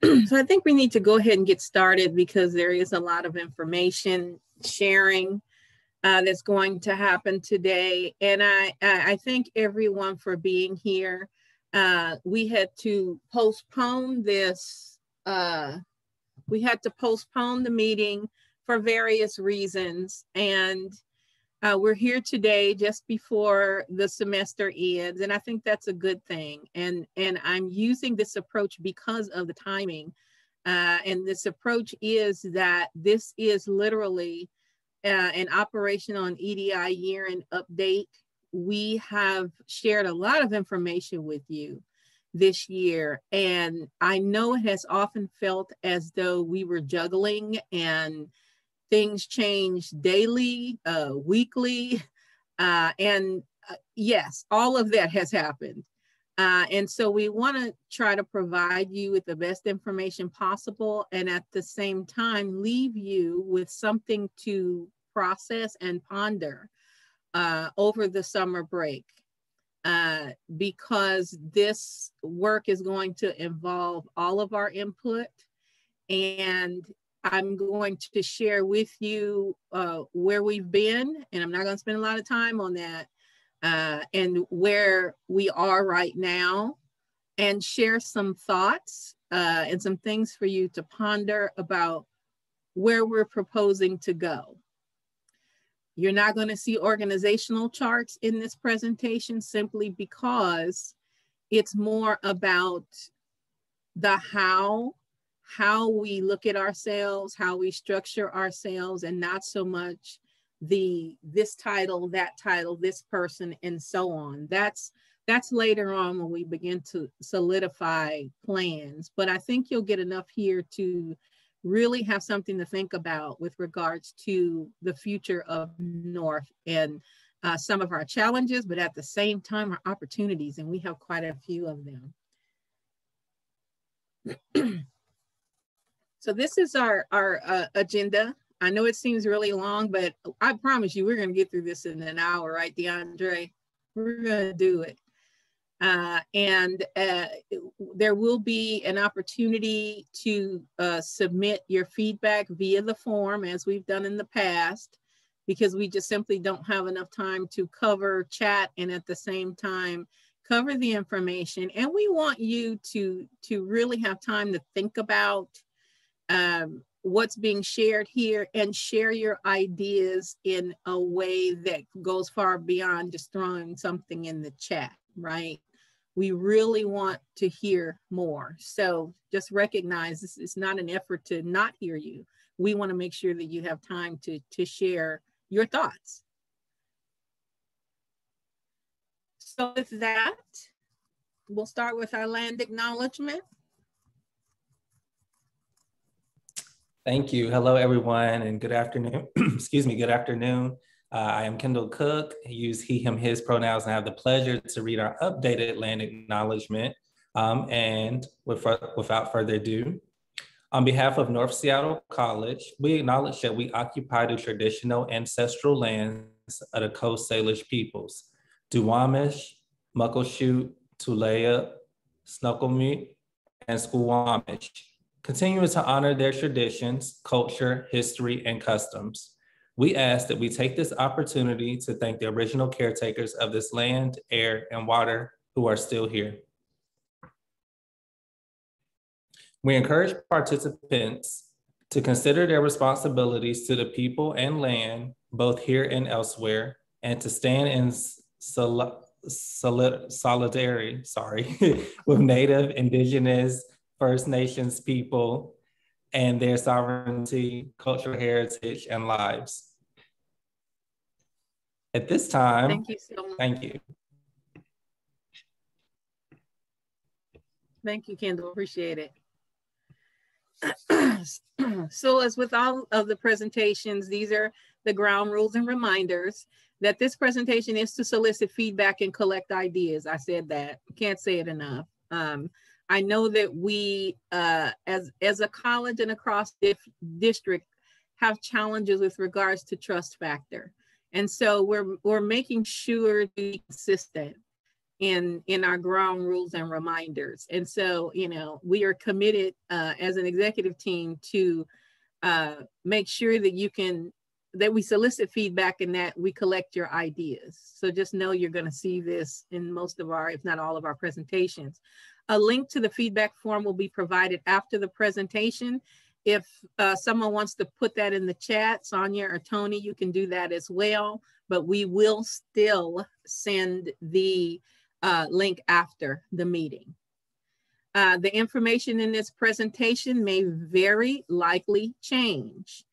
So I think we need to go ahead and get started because there is a lot of information sharing that's going to happen today. And I thank everyone for being here. We had to postpone this. We had to postpone the meeting for various reasons. And we're here today just before the semester ends. And I think that's a good thing. And I'm using this approach because of the timing. And this approach is that this is literally an operation on EDI year-end update. We have shared a lot of information with you this year, and I know it has often felt as though we were juggling and things change daily, weekly, and yes, all of that has happened. And so we want to try to provide you with the best information possible, and at the same time, leave you with something to process and ponder over the summer break, because this work is going to involve all of our input. And I'm going to share with you where we've been, and I'm not going to spend a lot of time on that, and where we are right now, and share some thoughts and some things for you to ponder about where we're proposing to go. You're not going to see organizational charts in this presentation simply because it's more about the how we look at ourselves, how we structure ourselves, and not so much this title, that title, this person, and so on. That's later on when we begin to solidify plans. But I think you'll get enough here to really have something to think about with regards to the future of North and some of our challenges, but at the same time, our opportunities, and we have quite a few of them. So this is our agenda. I know it seems really long, but I promise you, we're going to get through this in an hour, right, DeAndre? We're going to do it. And there will be an opportunity to submit your feedback via the form, as we've done in the past, because we just simply don't have enough time to cover chat and at the same time cover the information. And we want you to really have time to think about what's being shared here and share your ideas in a way that goes far beyond just throwing something in the chat, right? We really want to hear more. So just recognize this is not an effort to not hear you. We want to make sure that you have time to share your thoughts. So with that, we'll start with our land acknowledgement. Thank you. Hello, everyone, and good afternoon. Excuse me, good afternoon. I am Kendall Cook. I use he, him, his pronouns, and I have the pleasure to read our updated land acknowledgement. And without further ado, on behalf of North Seattle College, we acknowledge that we occupy the traditional ancestral lands of the Coast Salish peoples, Duwamish, Muckleshoot, Tulea, Snoqualmie, and Squamish, continuing to honor their traditions, culture, history, and customs. We ask that we take this opportunity to thank the original caretakers of this land, air, and water who are still here. We encourage participants to consider their responsibilities to the people and land, both here and elsewhere, and to stand in solidarity with Native, Indigenous, First Nations people and their sovereignty, cultural heritage, and lives. At this time, thank you so much. Thank you. Thank you, Kendall, appreciate it. So as with all of the presentations, these are the ground rules and reminders that this presentation is to solicit feedback and collect ideas. I said that, can't say it enough. I know that we, as a college and across district, have challenges with regards to trust factor. And so we're making sure to be consistent in our ground rules and reminders. And so, you know, we are committed as an executive team to make sure that that we solicit feedback and that we collect your ideas. So just know you're going to see this in most of our, if not all of our presentations. A link to the feedback form will be provided after the presentation. If someone wants to put that in the chat, Sonia or Tony, you can do that as well, but we will still send the link after the meeting. The information in this presentation may very likely change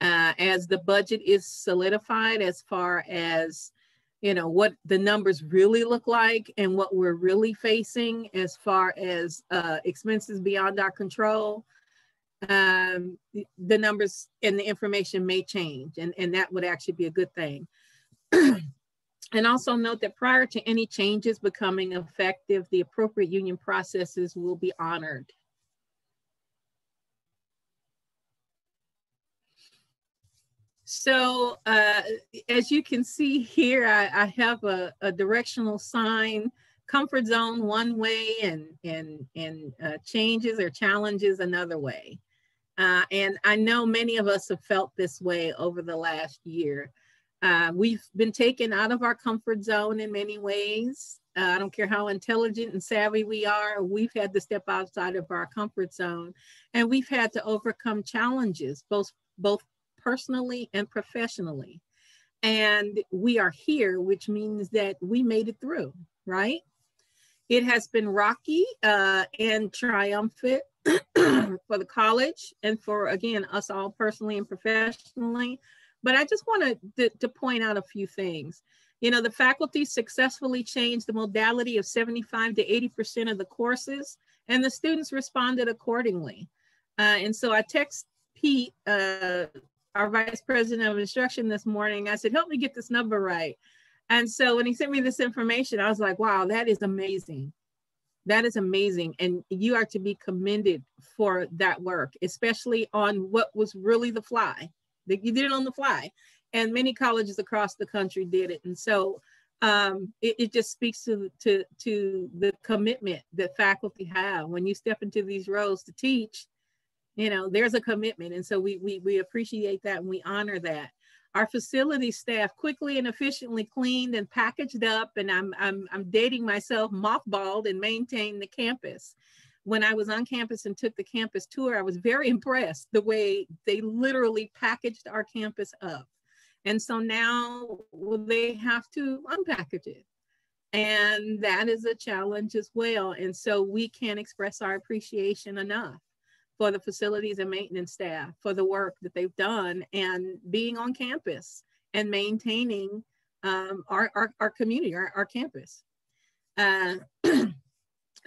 as the budget is solidified, as far as, you know, what the numbers really look like and what we're really facing as far as expenses beyond our control. The numbers and the information may change, and that would actually be a good thing. And also note that prior to any changes becoming effective, the appropriate union processes will be honored. So as you can see here, I have a directional sign, comfort zone one way and changes or challenges another way. And I know many of us have felt this way over the last year. We've been taken out of our comfort zone in many ways. I don't care how intelligent and savvy we are, we've had to step outside of our comfort zone, and we've had to overcome challenges, both personally and professionally. And we are here, which means that we made it through, right? It has been rocky and triumphant for the college and for, again, us all personally and professionally. But I just wanted to point out a few things. You know, the faculty successfully changed the modality of 75 to 80% of the courses, and the students responded accordingly. And so I text Pete, our Vice President of Instruction this morning, I said, help me get this number right. And so when he sent me this information, I was like, wow, that is amazing. That is amazing. And you are to be commended for that work, especially on what was really the fly. You did it on the fly, and many colleges across the country did it. And so it just speaks to the commitment that faculty have. When you step into these roles to teach, you know, there's a commitment. And so we appreciate that and we honor that. Our facility staff quickly and efficiently cleaned and packaged up, and I'm dating myself, mothballed and maintained the campus. When I was on campus and took the campus tour, I was very impressed the way they literally packaged our campus up. And so now they have to unpackage it. And that is a challenge as well. And so we can't express our appreciation enough for the facilities and maintenance staff, for the work that they've done and being on campus and maintaining our community, our campus.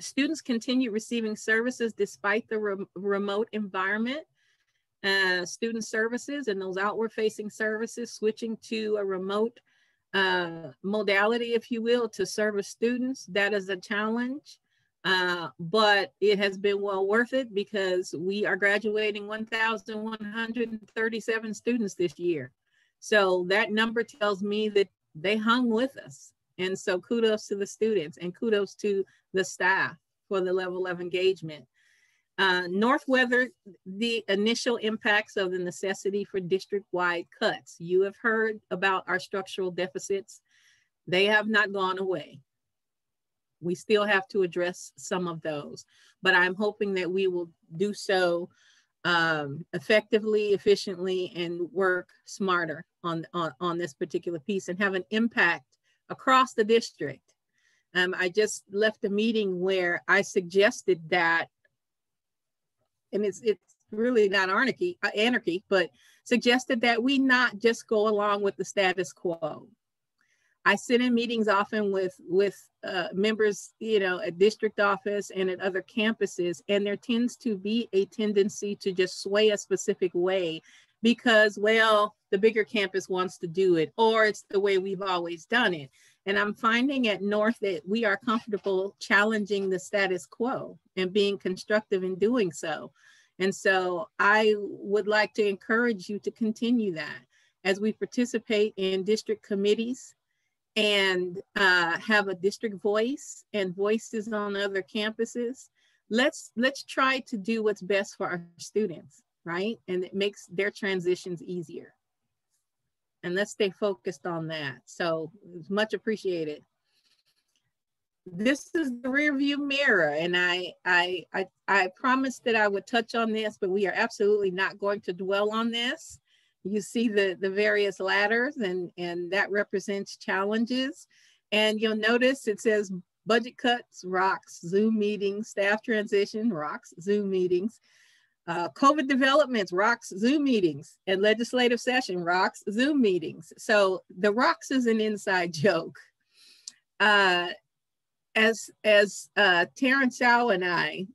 Students continue receiving services despite the remote environment. Student services and those outward facing services switching to a remote modality, if you will, to service students. That is a challenge, but it has been well worth it because we are graduating 1,137 students this year. So that number tells me that they hung with us. And so kudos to the students and kudos to the staff for the level of engagement. North weathered the initial impacts of the necessity for district-wide cuts. You have heard about our structural deficits. They have not gone away. We still have to address some of those, but I'm hoping that we will do so effectively, efficiently, and work smarter on this particular piece and have an impact across the district. I just left a meeting where I suggested that, and it's really not anarchy, but suggested that we not just go along with the status quo. I sit in meetings often with members, you know, at district office and at other campuses, and there tends to be a tendency to just sway a specific way because, well, the bigger campus wants to do it, or it's the way we've always done it. And I'm finding at North that we are comfortable challenging the status quo and being constructive in doing so. And so I would like to encourage you to continue that as we participate in district committees and have a district voice and voices on other campuses. Let's try to do what's best for our students, right? And it makes their transitions easier. And let's stay focused on that. So it's much appreciated. This is the rear view mirror, and I promised that I would touch on this, but we are absolutely not going to dwell on this. You see the various ladders, and that represents challenges. And you'll notice it says budget cuts, rocks, Zoom meetings, staff transition, rocks, Zoom meetings, COVID developments, rocks, Zoom meetings, and legislative session, rocks, Zoom meetings. So the rocks is an inside joke. As Terrence Shaw and I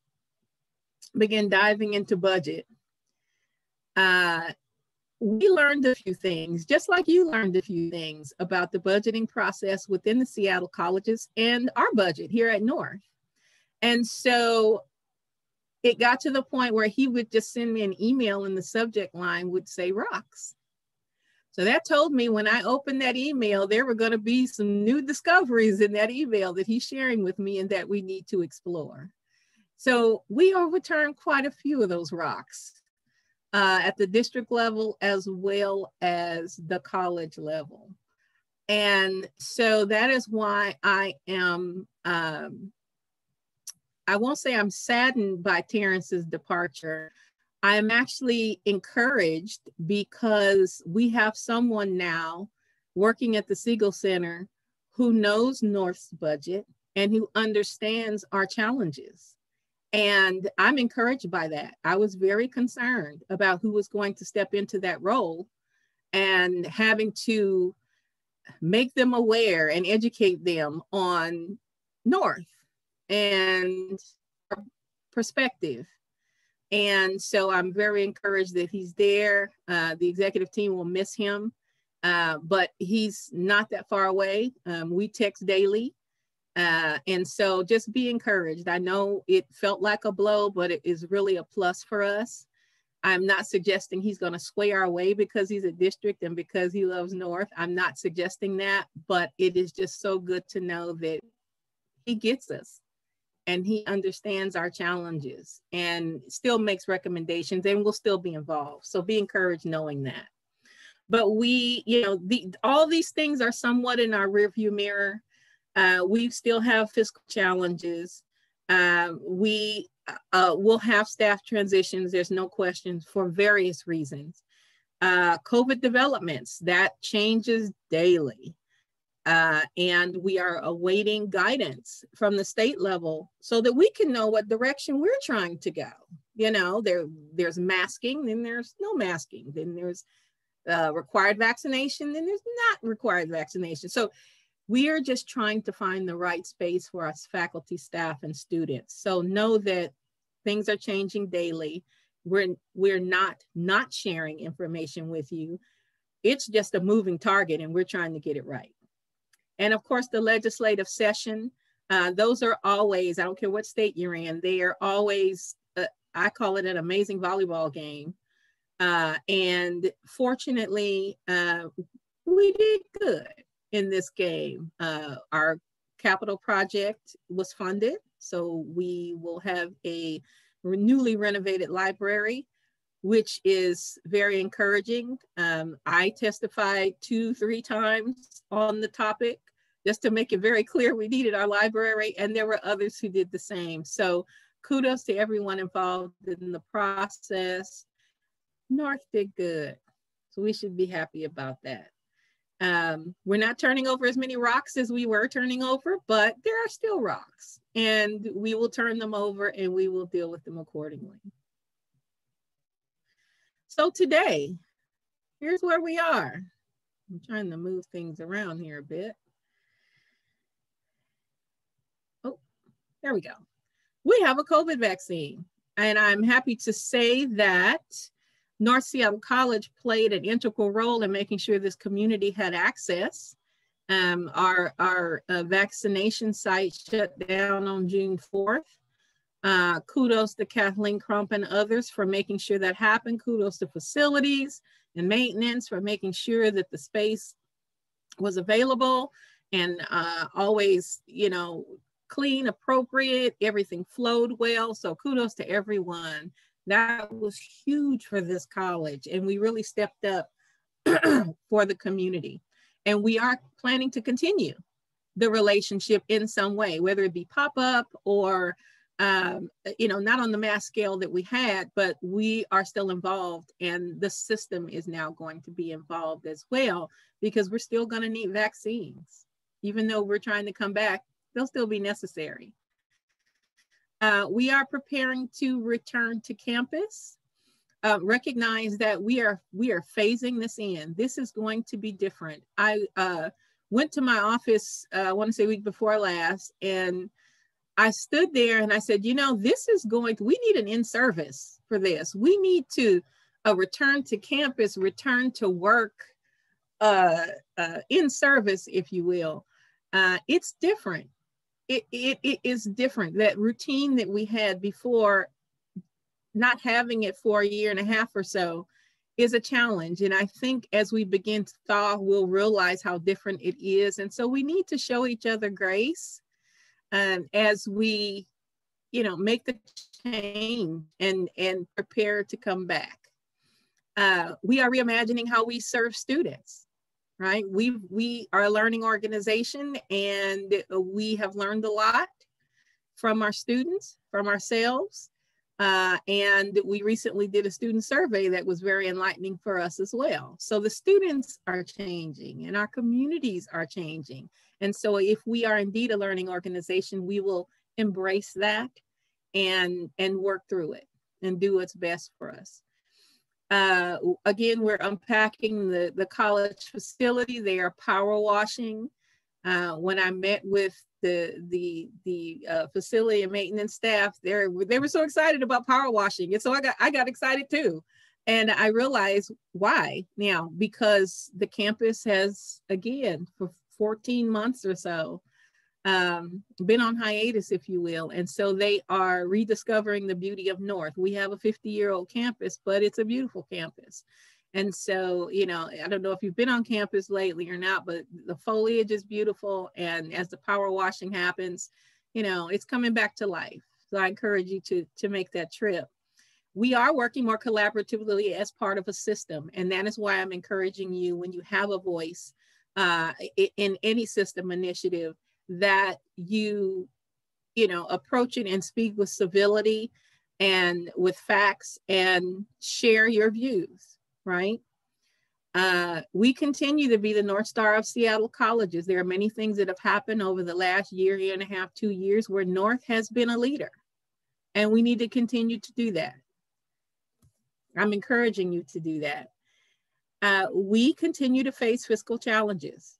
began diving into budget, we learned a few things, just like you learned a few things about the budgeting process within the Seattle colleges and our budget here at North. And so it got to the point where he would just send me an email and the subject line would say rocks. So that told me when I opened that email, there were going to be some new discoveries in that email that he's sharing with me and that we need to explore. So we overturned quite a few of those rocks at the district level as well as the college level. And so that is why I am, I won't say I'm saddened by Terrence's departure. I am actually encouraged because we have someone now working at the Siegel Center who knows North's budget and who understands our challenges. And I'm encouraged by that. I was very concerned about who was going to step into that role and having to make them aware and educate them on North and perspective. And so I'm very encouraged that he's there. The executive team will miss him, but he's not that far away. We text daily. And so just be encouraged. I know it felt like a blow, but it is really a plus for us. I'm not suggesting he's going to sway our way because he's a district and because he loves North. I'm not suggesting that, but it is just so good to know that he gets us and he understands our challenges and still makes recommendations and will still be involved. So be encouraged knowing that. But we, you know, all these things are somewhat in our rearview mirror. We still have fiscal challenges. We will have staff transitions, there's no question, for various reasons. COVID developments, that changes daily. And we are awaiting guidance from the state level so that we can know what direction we're trying to go. You know, there's masking, then there's no masking, then there's required vaccination, then there's not required vaccination. So we are just trying to find the right space for us faculty, staff, and students. So know that things are changing daily. We're not sharing information with you. It's just a moving target and we're trying to get it right. And of course, the legislative session, those are always, I don't care what state you're in, they are always, I call it an amazing volleyball game. And fortunately, we did good in this game. Our capital project was funded, so we will have a newly renovated library, which is very encouraging. I testified 2-3 times on the topic, just to make it very clear we needed our library, and there were others who did the same. So kudos to everyone involved in the process. North did good, so we should be happy about that. We're not turning over as many rocks as we were turning over, but there are still rocks, and we will turn them over and we will deal with them accordingly. So today, here's where we are. I'm trying to move things around here a bit. Oh, there we go. We have a COVID vaccine, and I'm happy to say that North Seattle College played an integral role in making sure this community had access. Our vaccination site shut down on June 4th. Kudos to Kathleen Crump and others for making sure that happened. Kudos to facilities and maintenance for making sure that the space was available and always, you know, clean, appropriate, everything flowed well. So kudos to everyone. That was huge for this college, and we really stepped up for the community. And we are planning to continue the relationship in some way, whether it be pop-up or, you know, not on the mass scale that we had, but we are still involved, and the system is now going to be involved as well, because we're still going to need vaccines. Even though we're trying to come back, they'll still be necessary. We are preparing to return to campus. Recognize that we are phasing this in. This is going to be different. I went to my office, I want to say week before last, and I stood there and I said, you know, this is we need an in-service for this. We need to return to campus, return to work, in service, if you will. It's different. It is different. That routine that we had before, not having it for a year and a half or so, is a challenge. And I think as we begin to thaw, we'll realize how different it is. And so we need to show each other grace as we, you know, make the change and prepare to come back. We are reimagining how we serve students, right? We are a learning organization, and we have learned a lot from our students, from ourselves. And we recently did a student survey that was very enlightening for us as well. So the students are changing and our communities are changing. And so if we are indeed a learning organization, we will embrace that and work through it and do what's best for us. Again, we're unpacking the college facility. They are power washing. When I met with the facility and maintenance staff, they were so excited about power washing, and so I got excited too. And I realized why now, because the campus has, again, for 14 months or so, been on hiatus, if you will. And so they are rediscovering the beauty of North. We have a 50-year-old campus, but it's a beautiful campus. And so, you know, I don't know if you've been on campus lately or not, but the foliage is beautiful. And as the power washing happens, you know, it's coming back to life. So I encourage you to make that trip. We are working more collaboratively as part of a system. And that is why I'm encouraging you, when you have a voice in any system initiative, that you know, approach it and speak with civility and with facts and share your views. Right? We continue to be the North Star of Seattle colleges. There are many things that have happened over the last year and a half, 2 years, where North has been a leader, and we need to continue to do that. I'm encouraging you to do that. We continue to face fiscal challenges,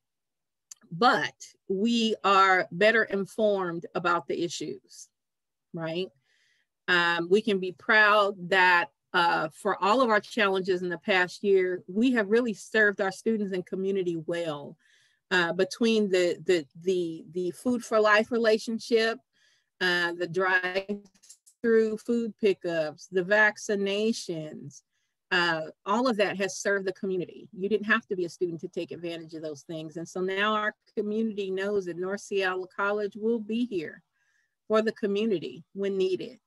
but we are better informed about the issues, right? We can be proud that for all of our challenges in the past year, we have really served our students and community well. Between the Food for Life relationship, the drive-through food pickups, the vaccinations, all of that has served the community. You didn't have to be a student to take advantage of those things. And so now our community knows that North Seattle College will be here for the community when needed.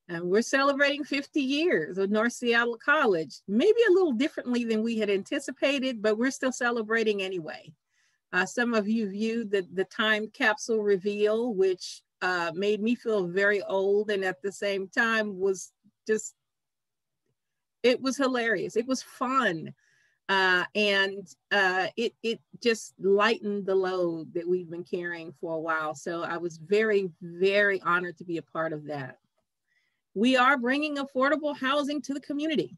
And we're celebrating 50 years of North Seattle College, maybe a little differently than we had anticipated, but we're still celebrating anyway. Some of you viewed the time capsule reveal, which made me feel very old, and at the same time was just, it was hilarious. It was fun. And it just lightened the load that we've been carrying for a while. So I was very, very honored to be a part of that. We are bringing affordable housing to the community.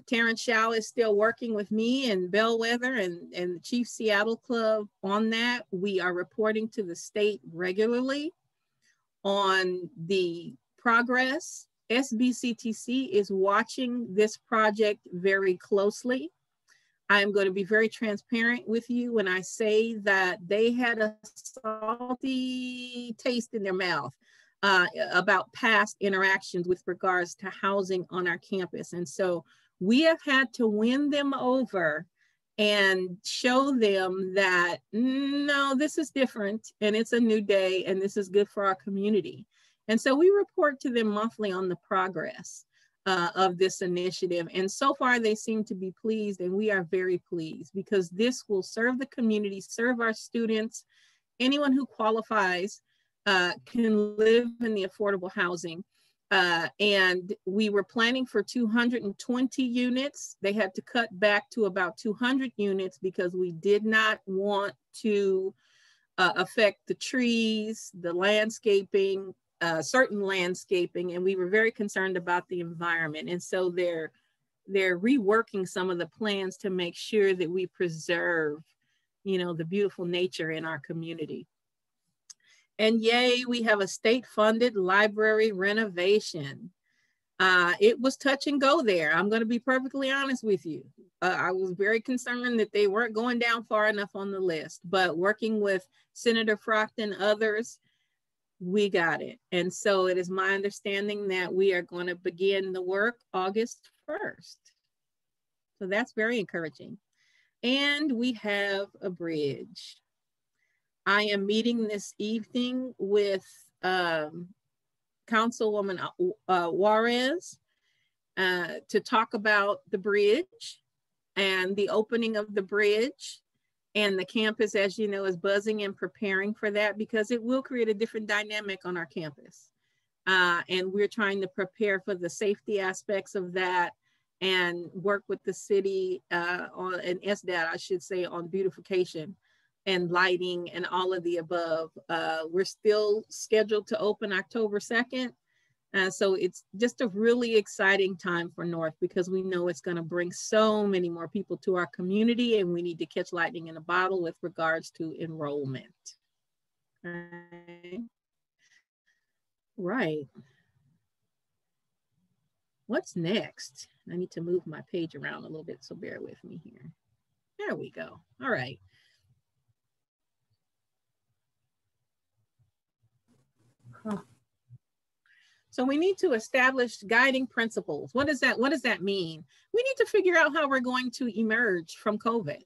Terrence Shaw is still working with me and Bellwether and the Chief Seattle Club on that. We are reporting to the state regularly on the progress. SBCTC is watching this project very closely. I'm going to be very transparent with you when I say that they had a salty taste in their mouth about past interactions with regards to housing on our campus. And so we have had to win them over and show them that, no, this is different and it's a new day and this is good for our community. And so we report to them monthly on the progress of this initiative. And so far they seem to be pleased, and we are very pleased because this will serve the community, serve our students. Anyone who qualifies can live in the affordable housing. And we were planning for 220 units. They had to cut back to about 200 units because we did not want to affect the trees, the landscaping, certain landscaping, and we were very concerned about the environment. And so they're reworking some of the plans to make sure that we preserve, you know, the beautiful nature in our community. And yay, we have a state-funded library renovation. It was touch and go there. I'm going to be perfectly honest with you. I was very concerned that they weren't going down far enough on the list, but working with Senator Frocht and others, we got it. And so it is my understanding that we are going to begin the work August 1st. So that's very encouraging. And we have a bridge. I am meeting this evening with Councilwoman Juarez to talk about the bridge and the opening of the bridge. And the campus, as you know, is buzzing and preparing for that because it will create a different dynamic on our campus. And we're trying to prepare for the safety aspects of that and work with the city on an SDOT, I should say, on beautification and lighting and all of the above. We're still scheduled to open October 2nd. So it's just a really exciting time for North because we know it's going to bring so many more people to our community, and we need to catch lightning in a bottle with regards to enrollment. Right. What's next? I need to move my page around a little bit, so bear with me here. There we go. All right. So we need to establish guiding principles. What does that mean? We need to figure out how we're going to emerge from COVID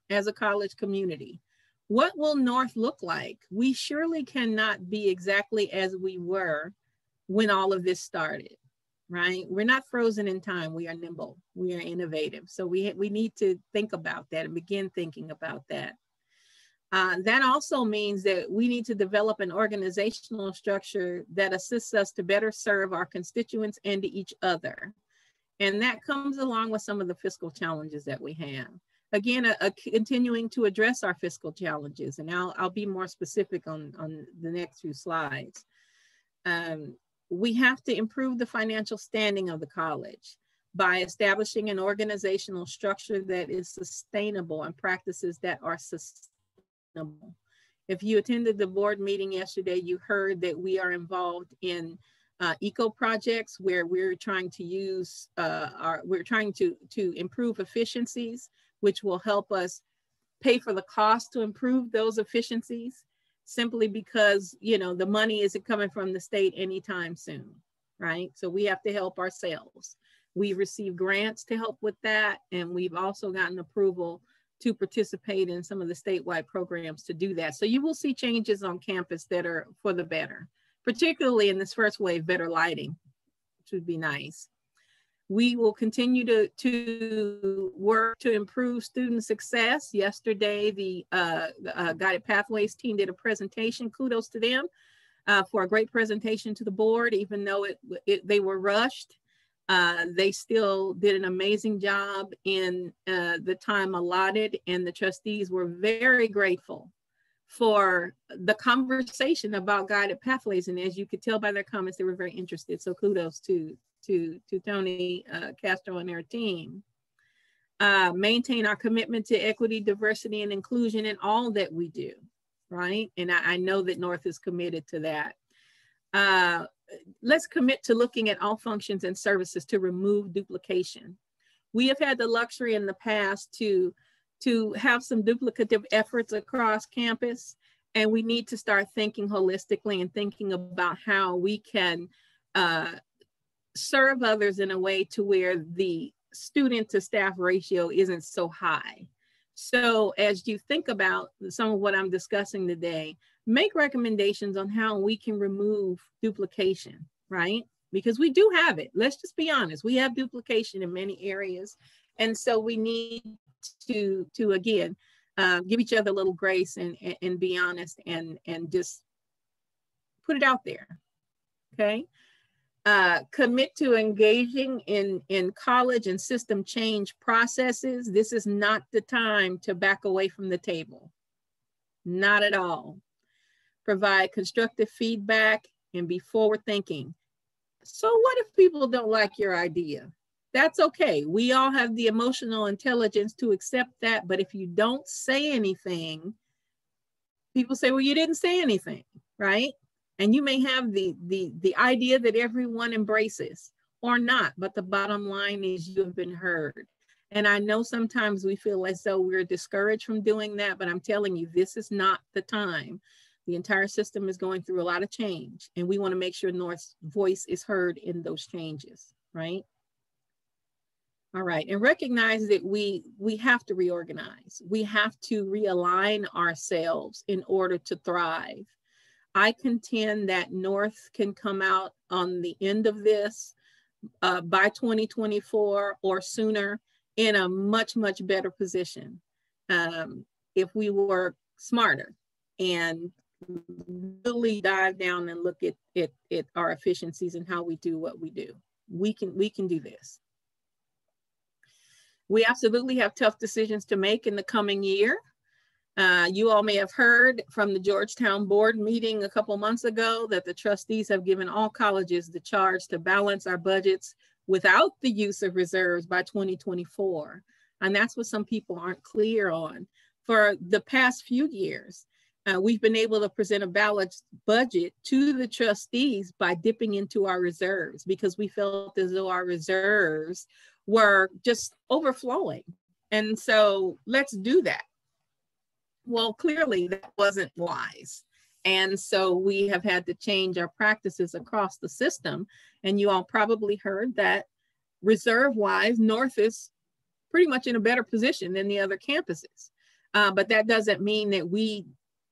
as a college community. What will North look like? We surely cannot be exactly as we were when all of this started, right? We're not frozen in time. We are nimble. We are innovative. So we need to think about that and begin thinking about that. That also means that we need to develop an organizational structure that assists us to better serve our constituents and each other. And that comes along with some of the fiscal challenges that we have. Again, continuing to address our fiscal challenges, and I'll be more specific on the next few slides. We have to improve the financial standing of the college by establishing an organizational structure that is sustainable and practices that are sustainable. If you attended the board meeting yesterday, you heard that we are involved in eco projects where we're trying to use to improve efficiencies, which will help us pay for the cost to improve those efficiencies, simply because, you know, the money isn't coming from the state anytime soon, right? So we have to help ourselves. We receive grants to help with that, and we've also gotten approval to participate in some of the statewide programs to do that. So you will see changes on campus that are for the better, particularly in this first wave, better lighting, which would be nice. We will continue to work to improve student success. Yesterday, the Guided Pathways team did a presentation. Kudos to them for a great presentation to the board, even though they were rushed. They still did an amazing job in the time allotted, and the trustees were very grateful for the conversation about Guided Pathways. And as you could tell by their comments, they were very interested. So kudos to Tony Castro and their team. Maintain our commitment to equity, diversity, and inclusion in all that we do, right? And I know that North is committed to that. Let's commit to looking at all functions and services to remove duplication. We have had the luxury in the past to have some duplicative efforts across campus, and we need to start thinking holistically and thinking about how we can serve others in a way to where the student to staff ratio isn't so high. So as you think about some of what I'm discussing today, make recommendations on how we can remove duplication, right? Because we do have it. Let's just be honest. We have duplication in many areas. And so we need to again, give each other a little grace and be honest and just put it out there, okay? Commit to engaging in college and system change processes. This is not the time to back away from the table. Not at all. Provide constructive feedback and be forward thinking. So what if people don't like your idea? That's okay. We all have the emotional intelligence to accept that. But if you don't say anything, people say, well, you didn't say anything, right? And you may have the idea that everyone embraces or not, but the bottom line is you have been heard. And I know sometimes we feel as though we're discouraged from doing that, but I'm telling you, this is not the time. The entire system is going through a lot of change, and we want to make sure North's voice is heard in those changes, right? All right, and recognize that we have to reorganize. We have to realign ourselves in order to thrive. I contend that North can come out on the end of this by 2024 or sooner in a much, much better position if we were smarter and really dive down and look at our efficiencies and how we do what we do. We can do this. We absolutely have tough decisions to make in the coming year. You all may have heard from the Georgetown board meeting a couple months ago that the trustees have given all colleges the charge to balance our budgets without the use of reserves by 2024. And that's what some people aren't clear on. For the past few years, we've been able to present a balanced budget to the trustees by dipping into our reserves because we felt as though our reserves were just overflowing. And so let's do that. Well, clearly that wasn't wise. And so we have had to change our practices across the system. And you all probably heard that reserve-wise, North is pretty much in a better position than the other campuses. But that doesn't mean that we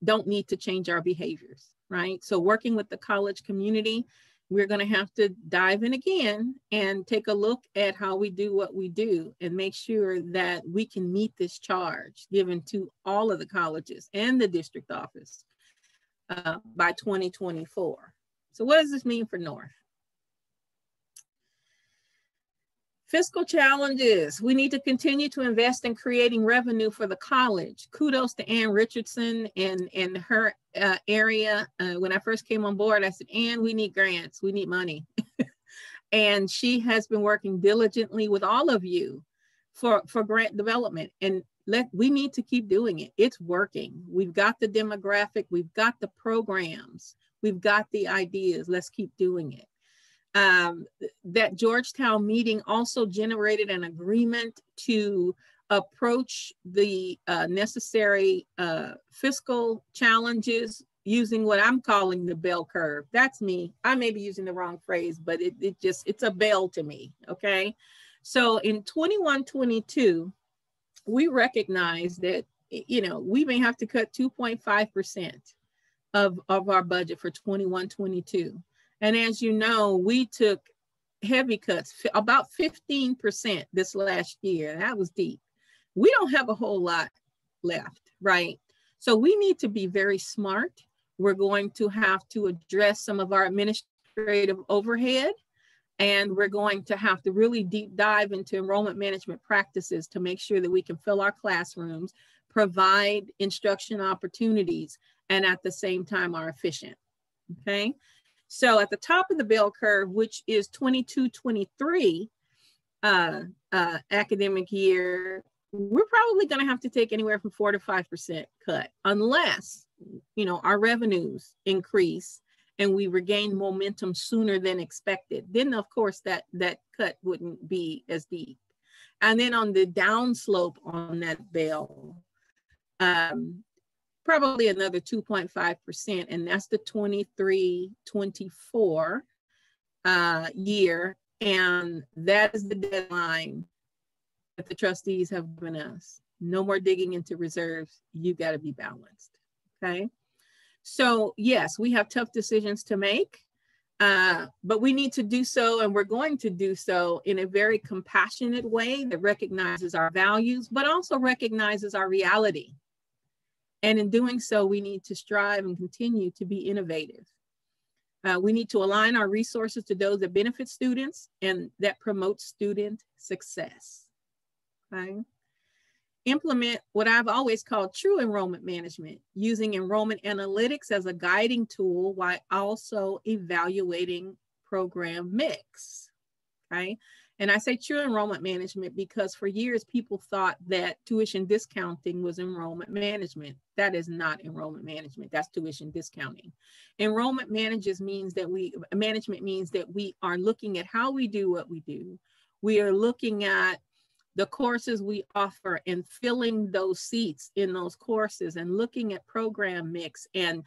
don't need to change our behaviors, right? So working with the college community, we're going to have to dive in again and take a look at how we do what we do and make sure that we can meet this charge given to all of the colleges and the district office by 2024. So what does this mean for North? Fiscal challenges. We need to continue to invest in creating revenue for the college. Kudos to Ann Richardson and her area. When I first came on board, I said, Ann, we need grants. We need money. And she has been working diligently with all of you for grant development. And we need to keep doing it. It's working. We've got the demographic. We've got the programs. We've got the ideas. Let's keep doing it. That Georgetown meeting also generated an agreement to approach the necessary fiscal challenges using what I'm calling the bell curve. That's me. I may be using the wrong phrase, but it's a bell to me, okay? So in 21-22, we recognize that, you know, we may have to cut 2.5% of our budget for 21-22. And as you know, we took heavy cuts, about 15% this last year. That was deep. We don't have a whole lot left, right? So we need to be very smart. We're going to have to address some of our administrative overhead, and we're going to have to really deep dive into enrollment management practices to make sure that we can fill our classrooms, provide instruction opportunities, and at the same time are efficient, okay? So at the top of the bell curve, which is 22-23 academic year, we're probably going to have to take anywhere from 4 to 5% cut, unless, you know, our revenues increase and we regain momentum sooner than expected. Then, of course, that cut wouldn't be as deep. And then on the downslope on that bell, probably another 2.5%, and that's the 23-24 year, and that is the deadline that the trustees have given us. No more digging into reserves. You got to be balanced. Okay. So yes, we have tough decisions to make, but we need to do so, and we're going to do so in a very compassionate way that recognizes our values, but also recognizes our reality. And in doing so, we need to strive and continue to be innovative. We need to align our resources to those that benefit students and that promote student success. Okay. Implement what I've always called true enrollment management, using enrollment analytics as a guiding tool while also evaluating program mix. Okay. And I say true enrollment management because for years people thought that tuition discounting was enrollment management. That is not enrollment management. That's tuition discounting. Enrollment management means that we are looking at how we do what we do. We are looking at the courses we offer and filling those seats in those courses and looking at program mix and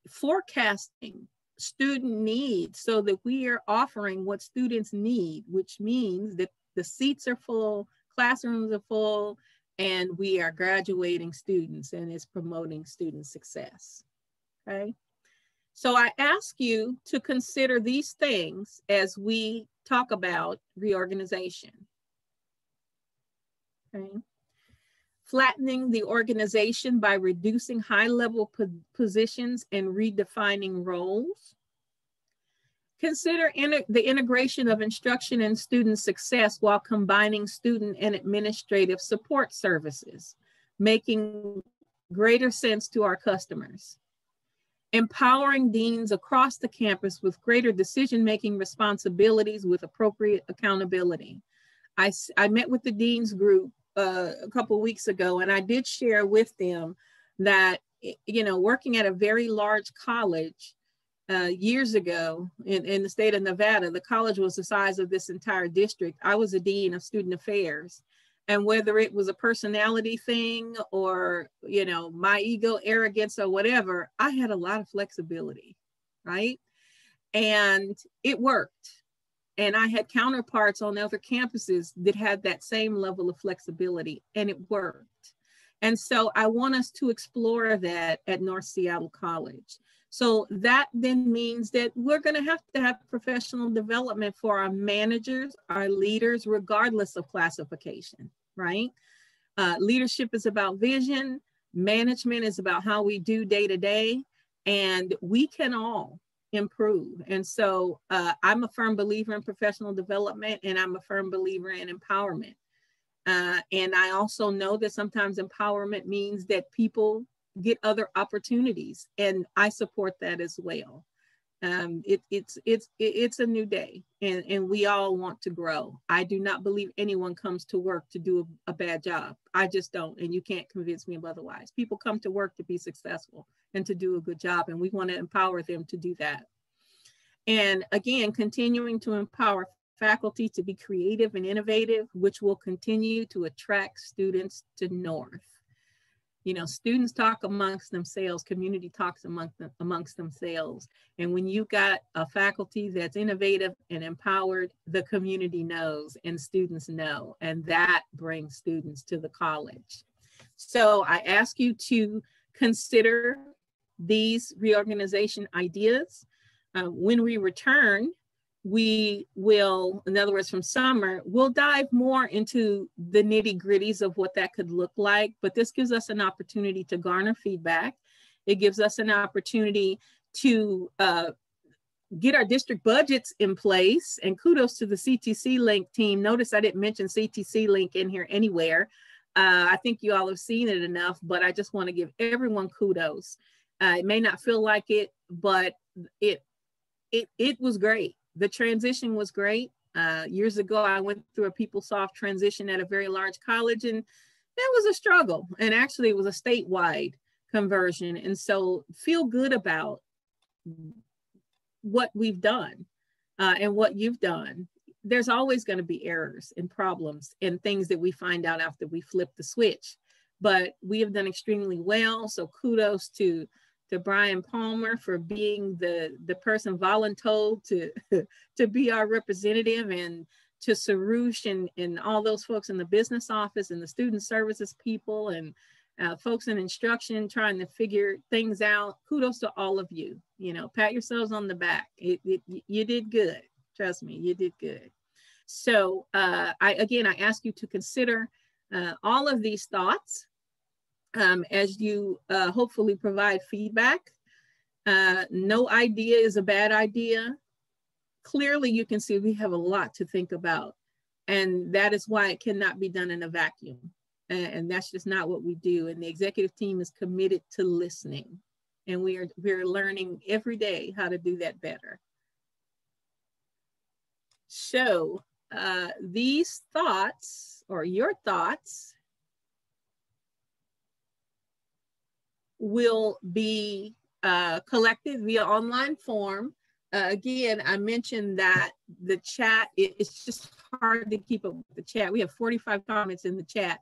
forecasting student needs so that we are offering what students need, which means that the seats are full, classrooms are full, and we are graduating students, and it's promoting student success. Okay. So I ask you to consider these things as we talk about reorganization. Okay. Flattening the organization by reducing high-level positions and redefining roles. Consider the integration of instruction and student success while combining student and administrative support services, making greater sense to our customers. Empowering deans across the campus with greater decision-making responsibilities with appropriate accountability. I met with the dean's group a couple of weeks ago, and I did share with them that, you know, working at a very large college years ago in the state of Nevada, the college was the size of this entire district. I was a dean of student affairs, and whether it was a personality thing or, you know, my ego, arrogance, or whatever, I had a lot of flexibility, right? And it worked. And I had counterparts on other campuses that had that same level of flexibility, and it worked. And so I want us to explore that at North Seattle College. So that then means that we're going to have professional development for our managers, our leaders, regardless of classification, right? Leadership is about vision. Management is about how we do day to day, and we can all improve. And so I'm a firm believer in professional development, and I'm a firm believer in empowerment. And I also know that sometimes empowerment means that people get other opportunities, and I support that as well. It's a new day, and we all want to grow. I do not believe anyone comes to work to do a bad job. I just don't, and you can't convince me of otherwise. People come to work to be successful and to do a good job, and we want to empower them to do that. And again, continuing to empower faculty to be creative and innovative, which will continue to attract students to North. You know, students talk amongst themselves, community talks amongst themselves. And when you got a faculty that's innovative and empowered, the community knows and students know, and that brings students to the college. So I ask you to consider these reorganization ideas. When we return, we will, in other words, from summer, we'll dive more into the nitty-gritties of what that could look like, but this gives us an opportunity to garner feedback. It gives us an opportunity to get our district budgets in place, and kudos to the CTC Link team. Notice I didn't mention CTC Link in here anywhere. I think you all have seen it enough, but I just want to give everyone kudos. It may not feel like it, but it was great. The transition was great. Years ago, I went through a PeopleSoft transition at a very large college, and that was a struggle. And actually, it was a statewide conversion. And so feel good about what we've done and what you've done. There's always going to be errors and problems and things that we find out after we flip the switch. But we have done extremely well. So kudos to Brian Palmer for being the person voluntold to be our representative, and to Sarush and all those folks in the business office and the student services people and folks in instruction trying to figure things out. Kudos to all of you. Pat yourselves on the back. You did good. Trust me, you did good. So I ask you to consider all of these thoughts as you hopefully provide feedback. No idea is a bad idea. Clearly, you can see we have a lot to think about, and that is why it cannot be done in a vacuum. And that's just not what we do. And the executive team is committed to listening, and we're learning every day how to do that better. So these thoughts, or your thoughts, will be collected via online form. Again, I mentioned that the chat, it's just hard to keep up with the chat. We have 45 comments in the chat.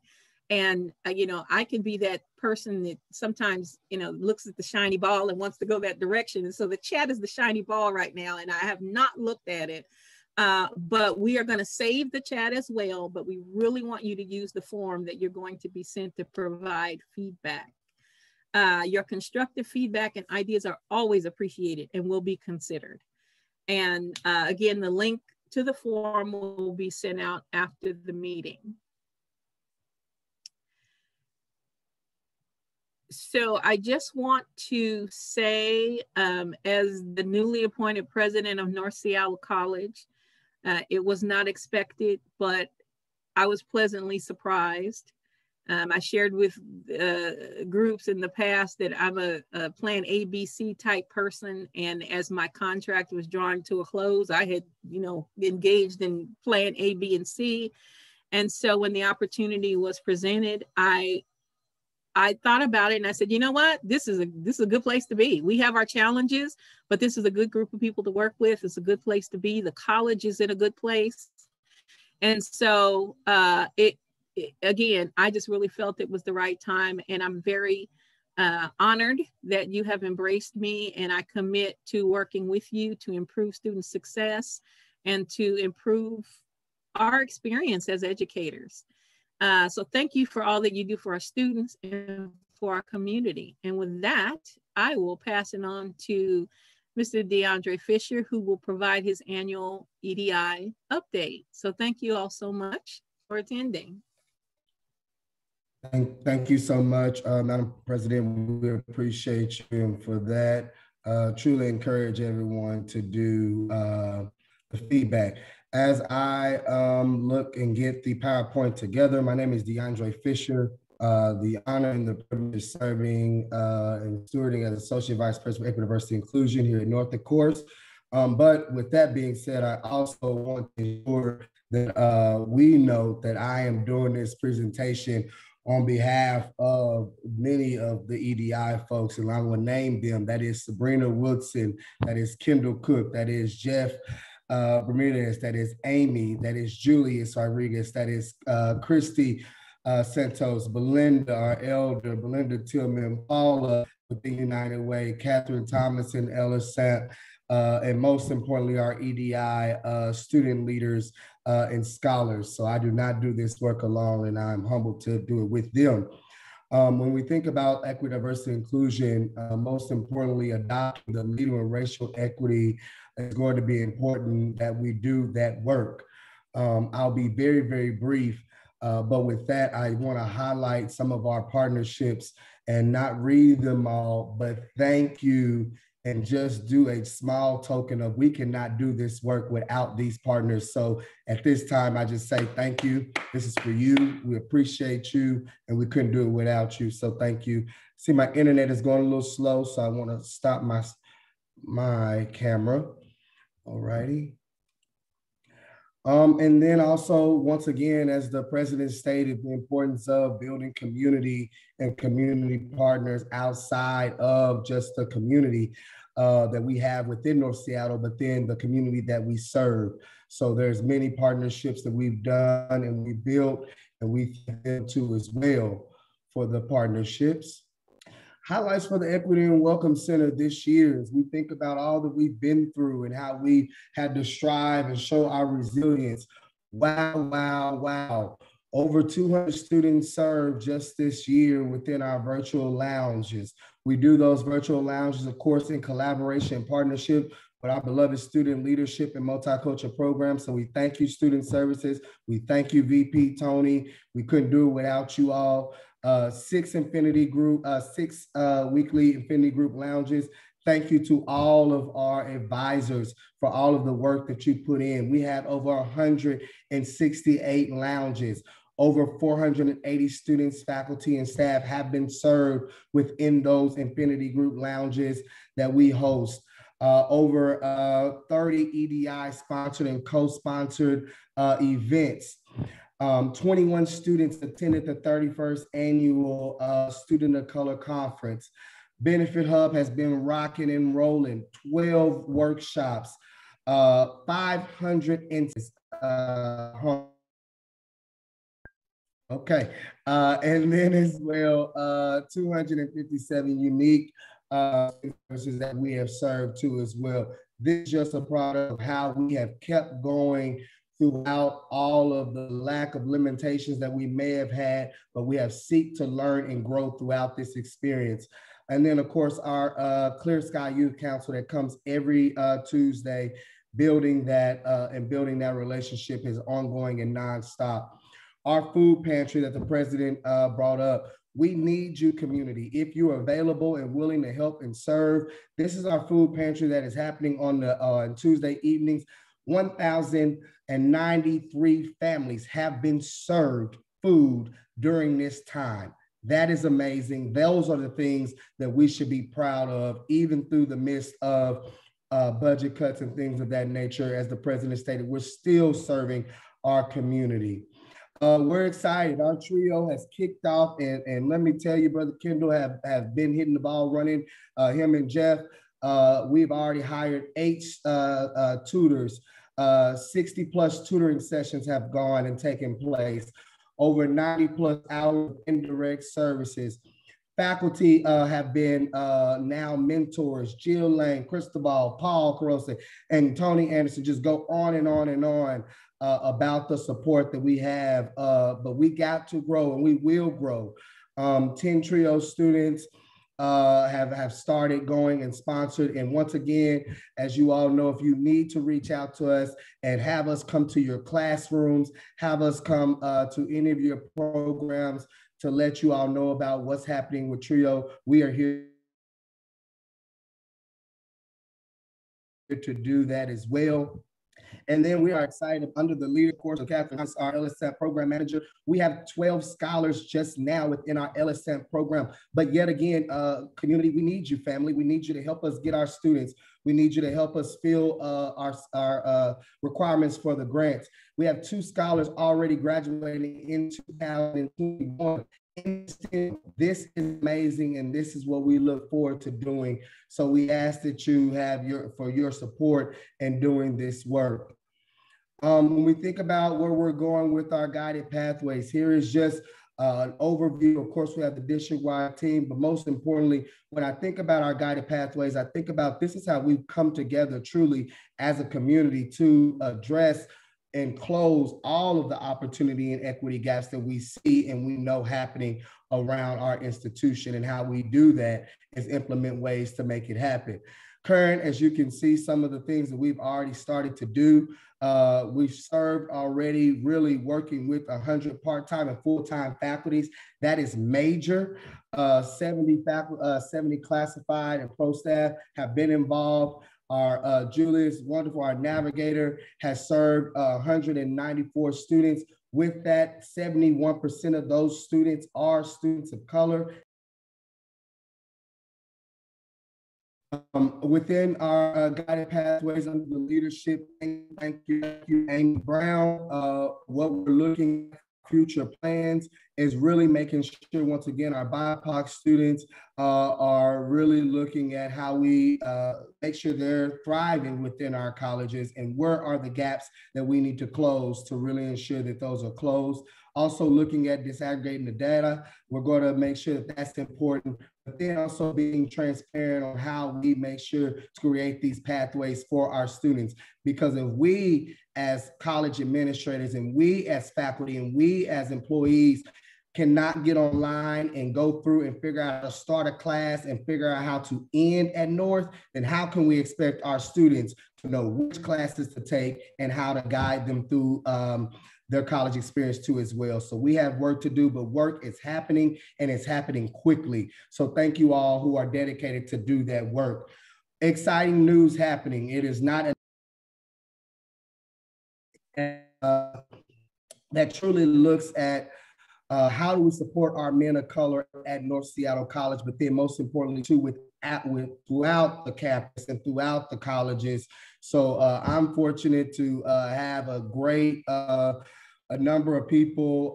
And, I can be that person that sometimes, looks at the shiny ball and wants to go that direction. And so the chat is the shiny ball right now, and I have not looked at it. But we are going to save the chat as well. But we really want you to use the form that you're going to be sent to provide feedback. Your constructive feedback and ideas are always appreciated and will be considered. And again, the link to the form will be sent out after the meeting. So I just want to say, as the newly appointed president of North Seattle College, it was not expected, but I was pleasantly surprised. I shared with groups in the past that I'm a plan A, B, C type person. And as my contract was drawing to a close, I had, engaged in plan A, B, and C. And so when the opportunity was presented, I thought about it and I said, you know what, this is a good place to be. We have our challenges, but this is a good group of people to work with. It's a good place to be. The college is in a good place. And so again, I just really felt it was the right time, and I'm very honored that you have embraced me, and I commit to working with you to improve student success and to improve our experience as educators. So thank you for all that you do for our students and for our community. And with that, I will pass it on to Mr. DeAndre Fisher, who will provide his annual EDI update. So thank you all so much for attending. Thank you so much, Madam President. We appreciate you for that. Truly encourage everyone to do the feedback. As I look and get the PowerPoint together, my name is DeAndre Fisher. The honor and the privilege of serving and stewarding as Associate Vice President for Equity, Diversity, Inclusion here at North, of course. But with that being said, I also want to ensure that we know that I am doing this presentation on behalf of many of the EDI folks, and I will name them. That is Sabrina Woodson, that is Kendall Cook, that is Jeff Bermudez, that is Amy, that is Julius Rodriguez, that is Christy Santos, Belinda, our elder, Belinda Tillman, Paula with the United Way, Catherine Thomason, Ellis Sant, and most importantly, our EDI student leaders and scholars. So I do not do this work alone, and I'm humbled to do it with them. When we think about equity, diversity, inclusion, most importantly, adopting the leader in racial equity is going to be important that we do that work. I'll be very, very brief, but with that, I want to highlight some of our partnerships and not read them all, but thank you and just do a small token of we cannot do this work without these partners. So at this time, I just say thank you. This is for you. We appreciate you, and we couldn't do it without you. So thank you. See, my internet is going a little slow, so I want to stop my camera. All righty. And then also, once again, as the president stated, the importance of building community and community partners outside of just the community that we have within North Seattle, but then the community that we serve. So there's many partnerships that we've done and we built, and we thank them too as well for the partnerships. Highlights for the Equity and Welcome Center this year as we think about all that we've been through and how we had to strive and show our resilience. Wow, wow, wow. Over 200 students served just this year within our virtual lounges. We do those virtual lounges, of course, in collaboration and partnership with our beloved student leadership and multicultural programs. So we thank you, Student Services. We thank you, VP Tony. We couldn't do it without you all. Six weekly Infinity Group lounges. Thank you to all of our advisors for all of the work that you put in. We have over 168 lounges. Over 480 students, faculty, and staff have been served within those Infinity Group lounges that we host. Over 30 EDI sponsored and co-sponsored events. 21 students attended the 31st annual Student of Color Conference. Benefit Hub has been rocking and rolling, 12 workshops, 500 okay. And then as well, 257 unique services that we have served to as well. This is just a product of how we have kept going throughout all of the lack of limitations that we may have had, but we have seek to learn and grow throughout this experience. And then, of course, our Clear Sky Youth Council that comes every Tuesday, building that relationship is ongoing and nonstop. Our food pantry that the president brought up. We need you, community. If you're available and willing to help and serve, this is our food pantry that is happening on Tuesday evenings. 1,093 families have been served food during this time. That is amazing. Those are the things that we should be proud of, even through the midst of budget cuts and things of that nature. As the president stated, we're still serving our community. We're excited. Our trio has kicked off, and let me tell you, Brother Kendall have been hitting the ball running. Him and Jeff, we've already hired 8 tutors. 60 plus tutoring sessions have gone and taken place. Over 90 plus hours of indirect services. Faculty have been now mentors. Jill Lane, Cristobal, Paul Carosa, and Tony Anderson. Just go on and on and on about the support that we have. But we got to grow, and we will grow. 10 TRIO students have started going and sponsored. And once again, as you all know, if you need to reach out to us and have us come to your classrooms, have us come to any of your programs to let you all know about what's happening with TRIO, we are here to do that as well. And then we are excited under the leadership course of Catherine, our LSAT program manager. We have 12 scholars just now within our LSAT program. But yet again, community, we need you, family. We need you to help us get our students. We need you to help us fill our requirements for the grants. We have 2 scholars already graduating in 2021. This is amazing, and this is what we look forward to doing. So we ask that you have your support in doing this work. When we think about where we're going with our guided pathways, here is just an overview. Of course, we have the district-wide team, but most importantly, when I think about our guided pathways, I think about this is how we've come together truly as a community to address and close all of the opportunity and equity gaps that we see and we know happening around our institution. And how we do that is implement ways to make it happen. Current, as you can see, some of the things that we've already started to do. We've served already really working with 100 part-time and full-time faculties. That is major. 70 classified and pro staff have been involved. Our Julius, wonderful, our navigator, has served 194 students. With that, 71% of those students are students of color. Within our guided pathways under the leadership, thank you, Amy Brown. What we're looking at future plans is really making sure, once again, our BIPOC students are really looking at how we make sure they're thriving within our colleges and where are the gaps that we need to close to really ensure that those are closed. Also looking at disaggregating the data. We're going to make sure that that's important. but then also being transparent on how we make sure to create these pathways for our students. Because if we as college administrators and we as faculty and we as employees cannot get online and go through and figure out how to start a class and figure out how to end at North, then how can we expect our students to know which classes to take and how to guide them through their college experience too as well? So we have work to do, but work is happening and it's happening quickly. So thank you all who are dedicated to do that work. Exciting news happening. It is not that truly looks at how do we support our men of color at North Seattle College, but then most importantly too throughout the campus and throughout the colleges. So I'm fortunate to have a great a number of people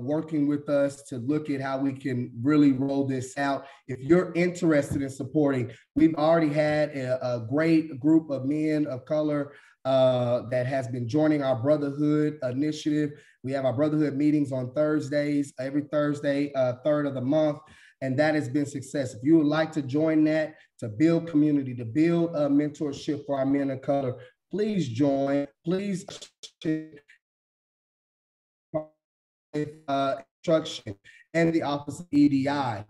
working with us to look at how we can really roll this out. If you're interested in supporting, we've already had a great group of men of color that has been joining our Brotherhood initiative. We have our Brotherhood meetings on Thursdays, every Thursday, third of the month, and that has been success. If you would like to join that, to build community, to build a mentorship for our men of color, please join. Please instruction and the Office of EDI.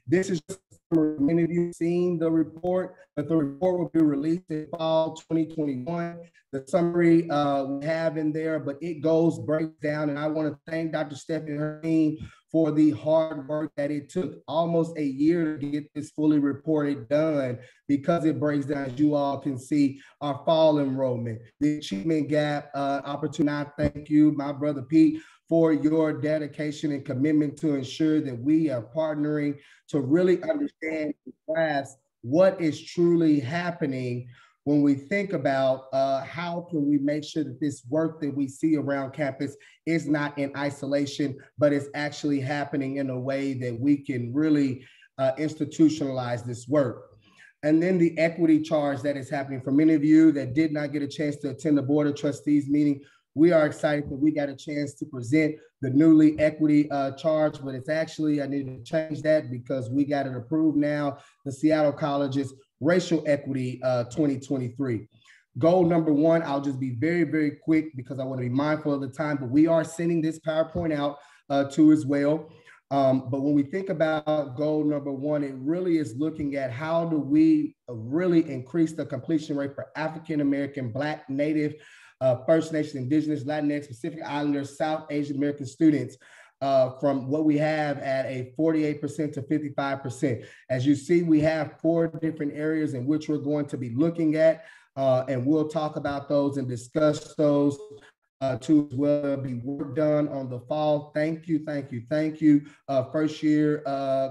This is just many of you have seen the report, but the report will be released in fall 2021. The summary we have in there, but it breaks down, and I want to thank Dr. Stephanie and her team for the hard work that it took almost a year to get this fully reported done, because it breaks down, as you all can see, our fall enrollment, the achievement gap opportunity. I thank you, my brother Pete, for your dedication and commitment to ensure that we are partnering to really understand and grasp what is truly happening when we think about how can we make sure that this work that we see around campus is not in isolation, but it's actually happening in a way that we can really institutionalize this work. And then the equity charge that is happening. For many of you that did not get a chance to attend the Board of Trustees meeting, we are excited that we got a chance to present the newly equity charge, but it's actually, I need to change that because we got it approved now, the Seattle College's Racial Equity 2023. Goal number one, I'll just be very, very quick because I want to be mindful of the time, but we are sending this PowerPoint out too as well. But when we think about goal number one, it really is looking at how do we really increase the completion rate for African-American, Black, Native, First Nation, Indigenous, Latinx, Pacific Islanders, South Asian American students from what we have at a 48% to 55%. As you see, we have 4 different areas in which we're going to be looking at, and we'll talk about those and discuss those to as well. Be work done on the fall. Thank you, thank you, thank you, first year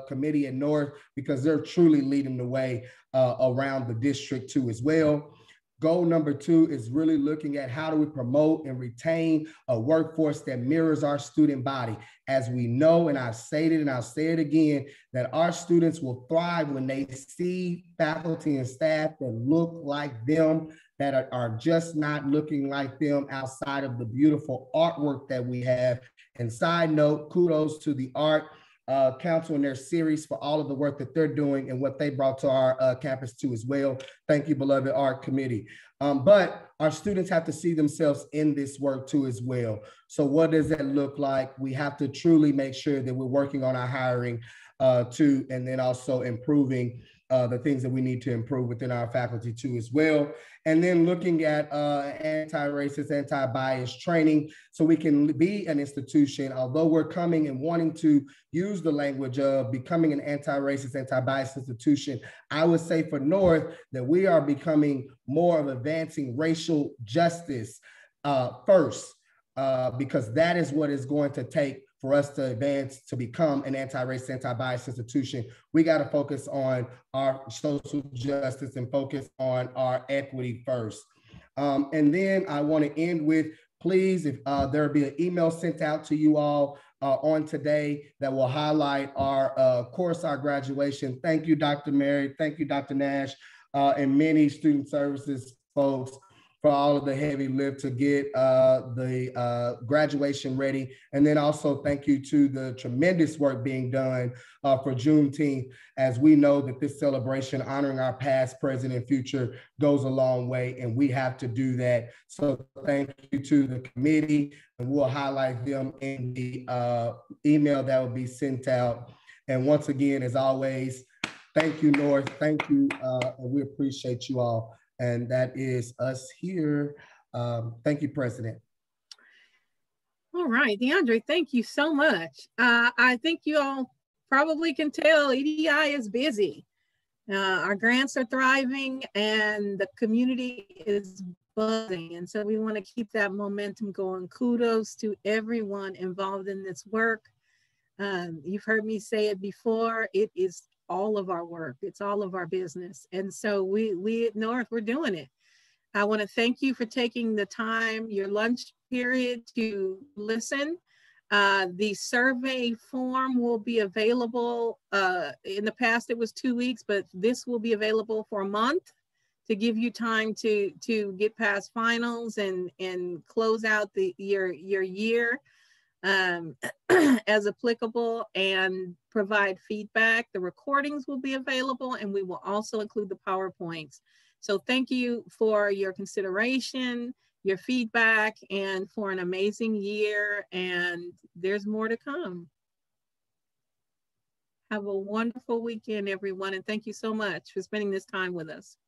committee at North, because they're truly leading the way around the district too as well. Goal number 2 is really looking at how do we promote and retain a workforce that mirrors our student body. As we know, and I've said it and I'll say it again, that our students will thrive when they see faculty and staff that look like them, that are just not looking like them outside of the beautiful artwork that we have. And side note, kudos to the Art Council and their series for all of the work that they're doing and what they brought to our campus too as well. Thank you, beloved Art Committee. But our students have to see themselves in this work too as well. So what does that look like? We have to truly make sure that we're working on our hiring too, and then also improving the things that we need to improve within our faculty too as well. And then looking at anti-racist, anti-bias training, so we can be an institution, although we're coming and wanting to use the language of becoming an anti-racist, anti-bias institution. I would say for North that we are becoming more of advancing racial justice first, because that is what is going to take for us to advance to become an anti-racist, anti-bias institution. We got to focus on our social justice and focus on our equity first. And then I want to end with, please, if there'll be an email sent out to you all on today that will highlight our course, our graduation. Thank you, Dr. Mary. Thank you, Dr. Nash, and many student services folks for all of the heavy lift to get the graduation ready. And then also thank you to the tremendous work being done for Juneteenth, as we know that this celebration honoring our past, present, and future goes a long way, and we have to do that. So thank you to the committee, and we'll highlight them in the email that will be sent out. And once again, as always, thank you, North. Thank you, and we appreciate you all. And that is us here. Thank you, President. All right, DeAndre, thank you so much. I think you all probably can tell EDI is busy. Our grants are thriving and the community is buzzing. And so we want to keep that momentum going. Kudos to everyone involved in this work. You've heard me say it before, it is all of our work. It's all of our business. And so we at North, we're doing it. I want to thank you for taking the time, your lunch period, to listen. The survey form will be available. In the past, it was 2 weeks, but this will be available for a month to give you time to get past finals and close out your year as applicable and provide feedback. The recordings will be available, and we will also include the PowerPoints. So thank you for your consideration, your feedback, and for an amazing year. And there's more to come. Have a wonderful weekend, everyone. And thank you so much for spending this time with us.